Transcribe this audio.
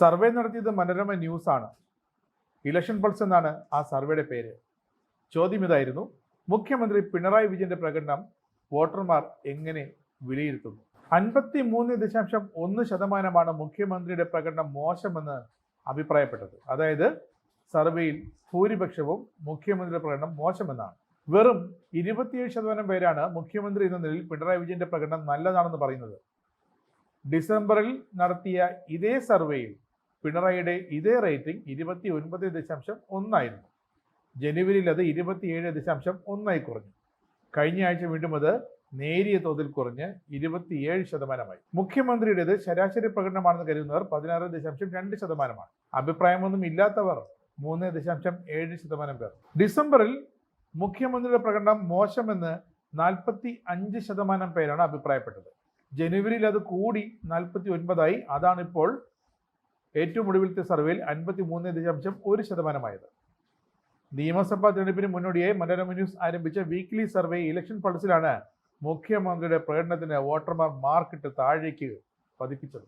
Survey നടത്തിയത് Manorama news ആണ്. Election pulse എന്നാണ് ആ സർവേയുടെ പേര്. ചോദ്യം ഇതായിരുന്നു: മുഖ്യമന്ത്രി പിണറായി വിജയന്റെ പ്രകടനം വോട്ടർമാർ എങ്ങനെ വിലയിരുത്തുന്നു? 53.1% മുഖ്യമന്ത്രിയുടെ പ്രകടനം മോശമെന്ന് അഭിപ്രായപ്പെട്ടത്. അതായത് സർവേയിൽ ഭൂരിപക്ഷവും മുഖ്യമന്ത്രിയുടെ പ്രകടനം മോശമെന്നാണ്. വെറും 27% പേരാണ് മുഖ്യമന്ത്രി എന്ന നിലയിൽ പിണറായി വിജയന്റെ പ്രകടനം നല്ലതാണെന്ന് പറയുന്നത്. ഡിസംബറിൽ നടത്തിയ ഇതേ സർവേയിൽ പിണറായിയുടെ ഇതേ റേറ്റിംഗ് 29.1 ആയിരുന്നു. ജനുവരിയിൽ അത് 27.1 കുറഞ്ഞു. കഴിഞ്ഞ ആഴ്ച വീണ്ടും അത് നേരിയ തോതിൽ കുറഞ്ഞ് 27%. മുഖ്യമന്ത്രിയുടേത് ശരാശരി പ്രകടനമാണെന്ന് കരുതുന്നവർ 16.2%. അഭിപ്രായമൊന്നും ഇല്ലാത്തവർ 3.7% പേർ. ഡിസംബറിൽ മുഖ്യമന്ത്രിയുടെ പ്രകടനം മോശമെന്ന് 45% പേരാണ് അഭിപ്രായപ്പെട്ടത്. ജനുവരിയിൽ അത് കൂടി 49 അതാണ് ഇപ്പോൾ ഏറ്റവും ഒടുവിലത്തെ സർവേയിൽ 53.1%. നിയമസഭാ തെരഞ്ഞെടുപ്പിന് മുന്നോടിയായി മനോരമ ന്യൂസ് ആരംഭിച്ച വീക്ക്ലി സർവേ ഇലക്ഷൻ പൾസിലാണ് മുഖ്യമന്ത്രിയുടെ പ്രകടനത്തിന് വോട്ടർമാർ മാർക്കിട്ട് താഴേക്ക് പതിപ്പിച്ചത്.